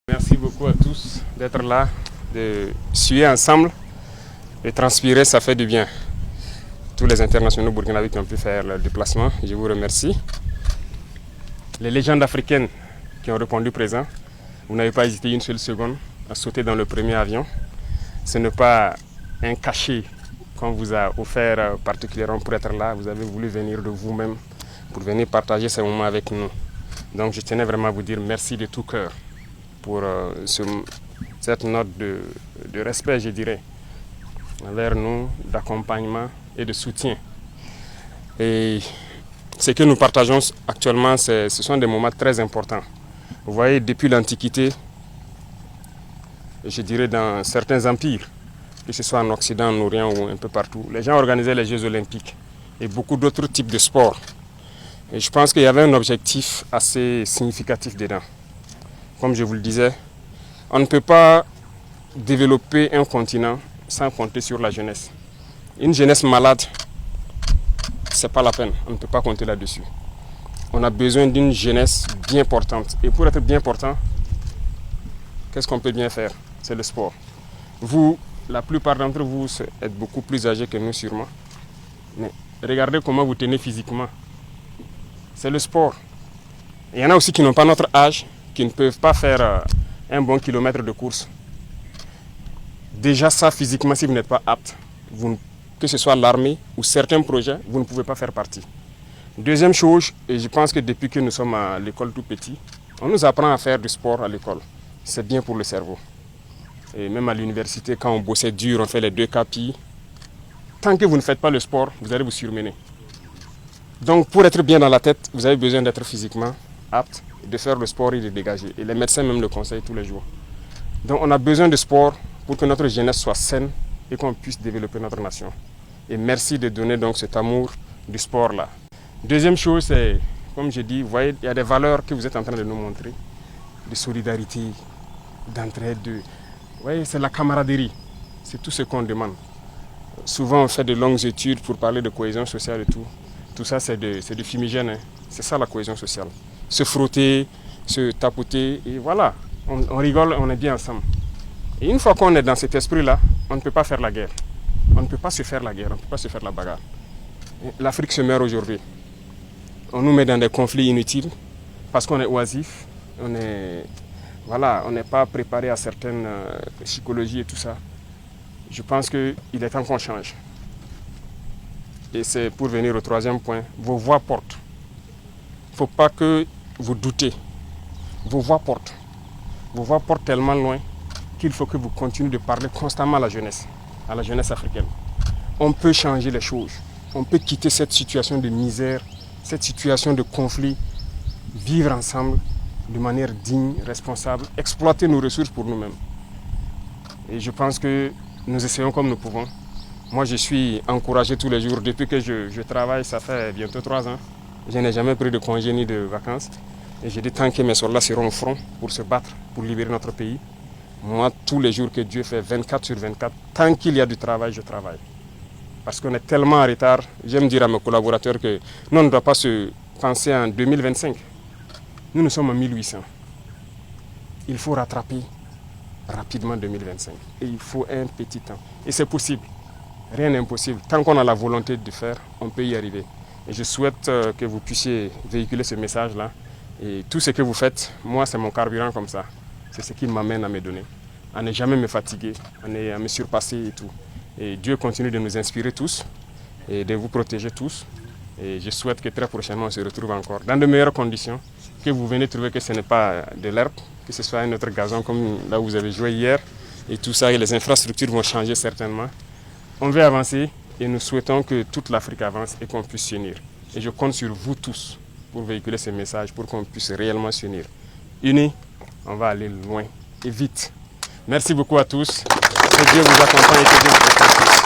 Merci beaucoup à tous d'être là, de suer ensemble, de transpirer, ça fait du bien. Tous les internationaux burkinabés qui ont pu faire le déplacement, je vous remercie. Les légendes africaines qui ont répondu présent, vous n'avez pas hésité une seule seconde à sauter dans le premier avion. Ce n'est pas un cachet qu'on vous a offert particulièrement pour être là. Vous avez voulu venir de vous-même pour venir partager ces moments avec nous. Donc je tenais vraiment à vous dire merci de tout cœur pour cette note de respect, je dirais, envers nous, d'accompagnement et de soutien. Et ce que nous partageons actuellement, ce sont des moments très importants. Vous voyez, depuis l'Antiquité, je dirais dans certains empires, que ce soit en Occident, en Orient ou un peu partout, les gens organisaient les Jeux olympiques et beaucoup d'autres types de sports. Et je pense qu'il y avait un objectif assez significatif dedans. Comme je vous le disais, on ne peut pas développer un continent sans compter sur la jeunesse. Une jeunesse malade, ce n'est pas la peine, on ne peut pas compter là-dessus. On a besoin d'une jeunesse bien portante. Et pour être bien portant, qu'est-ce qu'on peut bien faire? C'est le sport. Vous, la plupart d'entre vous êtes beaucoup plus âgés que nous sûrement. Mais regardez comment vous tenez physiquement. C'est le sport. Il y en a aussi qui n'ont pas notre âge, qui ne peuvent pas faire un bon kilomètre de course. Déjà ça, physiquement, si vous n'êtes pas apte, que ce soit l'armée ou certains projets, vous ne pouvez pas faire partie. Deuxième chose, et je pense que depuis que nous sommes à l'école tout petit, on nous apprend à faire du sport à l'école. C'est bien pour le cerveau. Et même à l'université, quand on bossait dur, on fait les 2 KPI. Tant que vous ne faites pas le sport, vous allez vous surmener. Donc pour être bien dans la tête, vous avez besoin d'être physiquement apte, de faire le sport et de dégager. Et les médecins même le conseillent tous les jours. Donc on a besoin de sport pour que notre jeunesse soit saine et qu'on puisse développer notre nation. Et merci de donner donc cet amour du sport là. Deuxième chose, c'est, comme je dis, vous voyez, il y a des valeurs que vous êtes en train de nous montrer, de solidarité, d'entraide, vous voyez, c'est la camaraderie, c'est tout ce qu'on demande. Souvent on fait de longues études pour parler de cohésion sociale et tout. Tout ça c'est du fumigène, hein. C'est ça la cohésion sociale. Se frotter, se tapoter, et voilà, on rigole, on est bien ensemble. Et une fois qu'on est dans cet esprit-là, on ne peut pas faire la guerre. On ne peut pas se faire la guerre, on ne peut pas se faire la bagarre. L'Afrique se meurt aujourd'hui. On nous met dans des conflits inutiles parce qu'on est oisif, on n'est pas préparé à certaines psychologies et tout ça. Je pense qu'il est temps qu'on change. Et c'est pour venir au troisième point, vos voix portent. Il ne faut pas que vous doutez. Vos voix portent. Vos voix portent tellement loin qu'il faut que vous continuez de parler constamment à la jeunesse africaine. On peut changer les choses. On peut quitter cette situation de misère, cette situation de conflit, vivre ensemble de manière digne, responsable, exploiter nos ressources pour nous-mêmes. Et je pense que nous essayons comme nous pouvons. Moi, je suis encouragé tous les jours. Depuis que je travaille, ça fait bientôt 3 ans. Je n'ai jamais pris de congé ni de vacances. Et j'ai dit, tant que mes soldats seront au front pour se battre, pour libérer notre pays, moi, tous les jours que Dieu fait, 24 sur 24, tant qu'il y a du travail, je travaille. Parce qu'on est tellement en retard. J'aime dire à mes collaborateurs que nous, on ne doit pas se penser en 2025. Nous sommes en 1800. Il faut rattraper rapidement 2025. Et il faut un petit temps. Et c'est possible. Rien n'est impossible. Tant qu'on a la volonté de faire, on peut y arriver. Et je souhaite que vous puissiez véhiculer ce message-là. Et tout ce que vous faites, moi, c'est mon carburant comme ça. C'est ce qui m'amène à me donner. À ne jamais me fatiguer, à me surpasser et tout. Et Dieu continue de nous inspirer tous et de vous protéger tous. Et je souhaite que très prochainement on se retrouve encore dans de meilleures conditions, que vous venez trouver que ce n'est pas de l'herbe, que ce soit un autre gazon comme là où vous avez joué hier. Et tout ça, et les infrastructures vont changer certainement. On veut avancer et nous souhaitons que toute l'Afrique avance et qu'on puisse s'unir. Et je compte sur vous tous pour véhiculer ces messages, pour qu'on puisse réellement s'unir. Unis, on va aller loin et vite. Merci beaucoup à tous. Que Dieu vous accompagne et que Dieu vous protège.